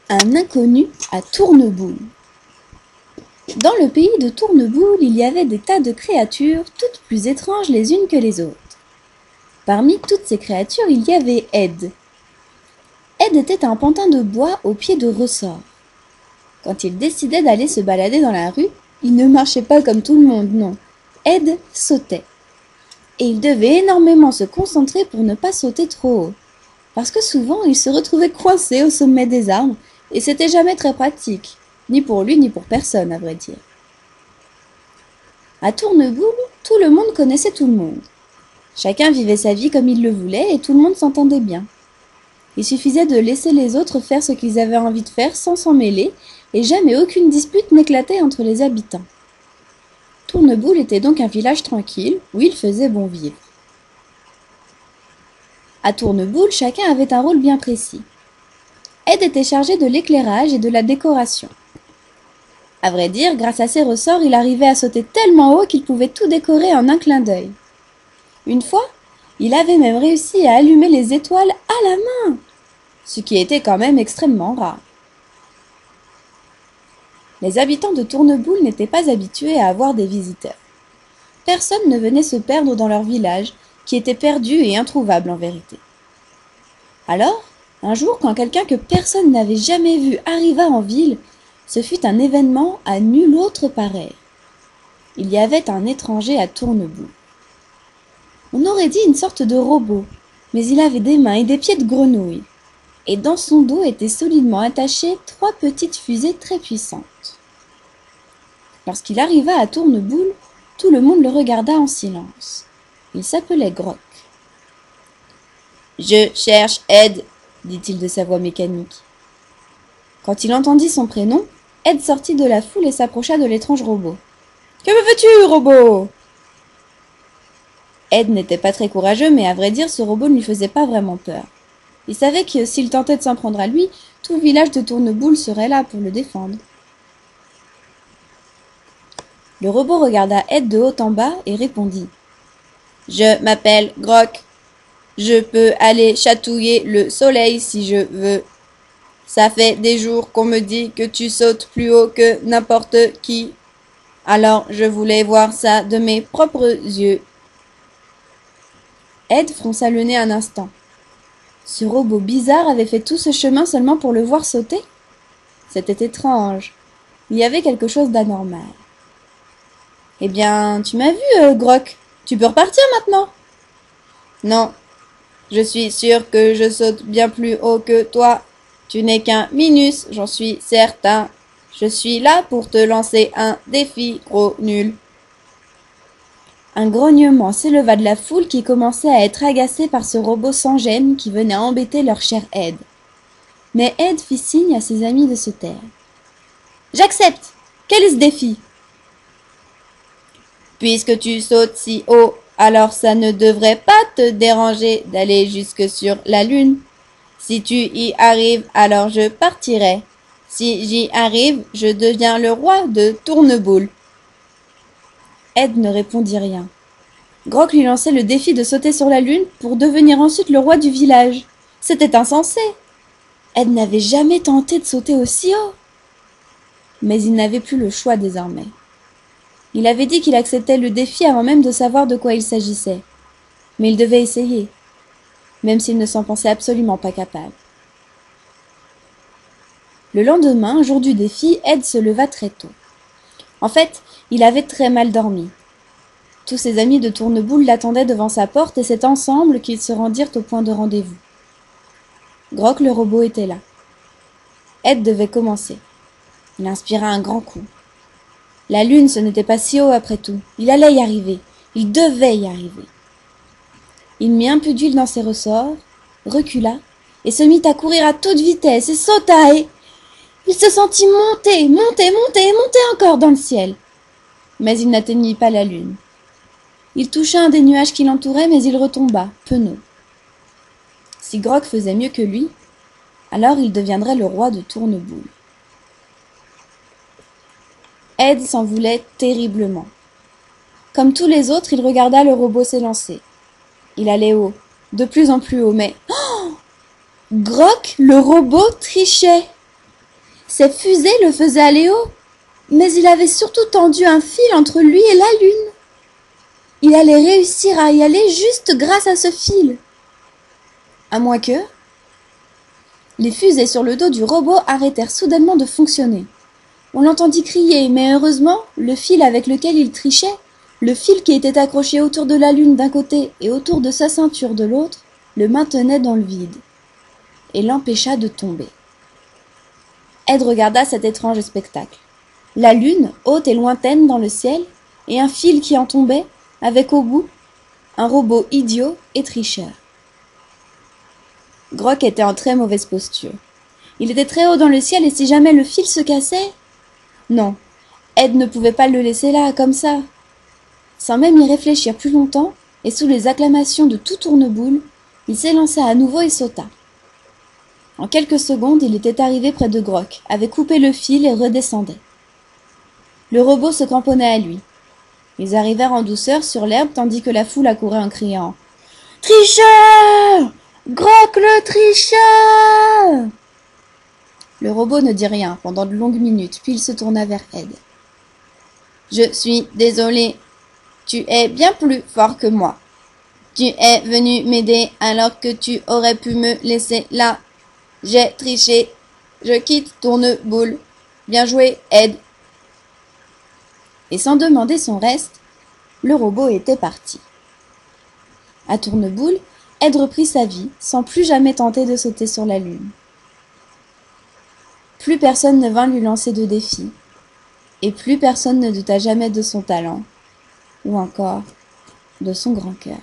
Un inconnu à Tourneboule. Dans le pays de Tourneboule, il y avait des tas de créatures, toutes plus étranges les unes que les autres. Parmi toutes ces créatures, il y avait Ed. Ed était un pantin de bois au pied de ressort. Quand il décidait d'aller se balader dans la rue, il ne marchait pas comme tout le monde, non. Ed sautait. Et il devait énormément se concentrer pour ne pas sauter trop haut. Parce que souvent, il se retrouvait coincé au sommet des arbres, et c'était jamais très pratique, ni pour lui ni pour personne, à vrai dire. À Tourneboule, tout le monde connaissait tout le monde. Chacun vivait sa vie comme il le voulait, et tout le monde s'entendait bien. Il suffisait de laisser les autres faire ce qu'ils avaient envie de faire sans s'en mêler, et jamais aucune dispute n'éclatait entre les habitants. Tourneboule était donc un village tranquille, où il faisait bon vivre. À Tourneboule, chacun avait un rôle bien précis. Ed était chargé de l'éclairage et de la décoration. À vrai dire, grâce à ses ressorts, il arrivait à sauter tellement haut qu'il pouvait tout décorer en un clin d'œil. Une fois, il avait même réussi à allumer les étoiles à la main, ce qui était quand même extrêmement rare. Les habitants de Tourneboule n'étaient pas habitués à avoir des visiteurs. Personne ne venait se perdre dans leur village, qui était perdu et introuvable en vérité. Alors, un jour, quand quelqu'un que personne n'avait jamais vu arriva en ville, ce fut un événement à nul autre pareil. Il y avait un étranger à Tourneboule. On aurait dit une sorte de robot, mais il avait des mains et des pieds de grenouille, et dans son dos étaient solidement attachées 3 petites fusées très puissantes. Lorsqu'il arriva à Tourneboule, tout le monde le regarda en silence. Il s'appelait Groc. « Je cherche Ed », dit-il de sa voix mécanique. Quand il entendit son prénom, Ed sortit de la foule et s'approcha de l'étrange robot. « Que me veux-tu, robot ?» Ed n'était pas très courageux, mais à vrai dire, ce robot ne lui faisait pas vraiment peur. Il savait que s'il tentait de s'en prendre à lui, tout le village de Tourneboule serait là pour le défendre. Le robot regarda Ed de haut en bas et répondit. « Je m'appelle Groc. Je peux aller chatouiller le soleil si je veux. Ça fait des jours qu'on me dit que tu sautes plus haut que n'importe qui. Alors je voulais voir ça de mes propres yeux. » Ed fronça le nez un instant. Ce robot bizarre avait fait tout ce chemin seulement pour le voir sauter? C'était étrange. Il y avait quelque chose d'anormal. « Eh bien, tu m'as vu, Groc. Tu peux repartir maintenant. »« Non. Je suis sûr que je saute bien plus haut que toi. Tu n'es qu'un minus, j'en suis certain. Je suis là pour te lancer un défi, gros nul. » Un grognement s'éleva de la foule qui commençait à être agacée par ce robot sans gêne qui venait embêter leur cher Ed. Mais Ed fit signe à ses amis de se taire. « J'accepte. Quel est ce défi ? » « Puisque tu sautes si haut, alors ça ne devrait pas te déranger d'aller jusque sur la lune. Si tu y arrives, alors je partirai. Si j'y arrive, je deviens le roi de Tourneboule. » Ed ne répondit rien. Groc lui lançait le défi de sauter sur la lune pour devenir ensuite le roi du village. C'était insensé. Ed n'avait jamais tenté de sauter aussi haut. Mais il n'avait plus le choix désormais. Il avait dit qu'il acceptait le défi avant même de savoir de quoi il s'agissait. Mais il devait essayer, même s'il ne s'en pensait absolument pas capable. Le lendemain, jour du défi, Ed se leva très tôt. En fait, il avait très mal dormi. Tous ses amis de Tourneboule l'attendaient devant sa porte et c'est ensemble qu'ils se rendirent au point de rendez-vous. Groc le robot était là. Ed devait commencer. Il inspira un grand coup. La lune, ce n'était pas si haut après tout. Il allait y arriver. Il devait y arriver. Il mit un peu d'huile dans ses ressorts, recula, et se mit à courir à toute vitesse, et sauta, et il se sentit monter encore dans le ciel. Mais il n'atteignit pas la lune. Il toucha un des nuages qui l'entouraient, mais il retomba, penaud. Si Groc faisait mieux que lui, alors il deviendrait le roi de Tourneboule. Ed s'en voulait terriblement. Comme tous les autres, il regarda le robot s'élancer. Il allait haut, de plus en plus haut, mais... Oh ! Groc, le robot, trichait. Ses fusées le faisaient aller haut, mais il avait surtout tendu un fil entre lui et la Lune. Il allait réussir à y aller juste grâce à ce fil. À moins que... Les fusées sur le dos du robot arrêtèrent soudainement de fonctionner. On l'entendit crier, mais heureusement, le fil avec lequel il trichait, le fil qui était accroché autour de la Lune d'un côté et autour de sa ceinture de l'autre, le maintenait dans le vide et l'empêcha de tomber. Ed regarda cet étrange spectacle. La Lune, haute et lointaine dans le ciel, et un fil qui en tombait, avec au bout un robot idiot et tricheur. Grok était en très mauvaise posture. Il était très haut dans le ciel et si jamais le fil se cassait... Non, Ed ne pouvait pas le laisser là, comme ça. Sans même y réfléchir plus longtemps, et sous les acclamations de tout Tourneboule, il s'élança à nouveau et sauta. En quelques secondes, il était arrivé près de Grok, avait coupé le fil et redescendait. Le robot se cramponnait à lui. Ils arrivèrent en douceur sur l'herbe tandis que la foule accourait en criant « Tricheur! Grok le tricheur !» Le robot ne dit rien pendant de longues minutes, puis il se tourna vers Ed. « Je suis désolé, tu es bien plus fort que moi. Tu es venu m'aider alors que tu aurais pu me laisser là. J'ai triché. Je quitte Tourneboule. Bien joué, Ed. » Et sans demander son reste, le robot était parti. À Tourneboule, Ed reprit sa vie, sans plus jamais tenter de sauter sur la Lune. Plus personne ne vint lui lancer de défi, et plus personne ne douta jamais de son talent, ou encore de son grand cœur.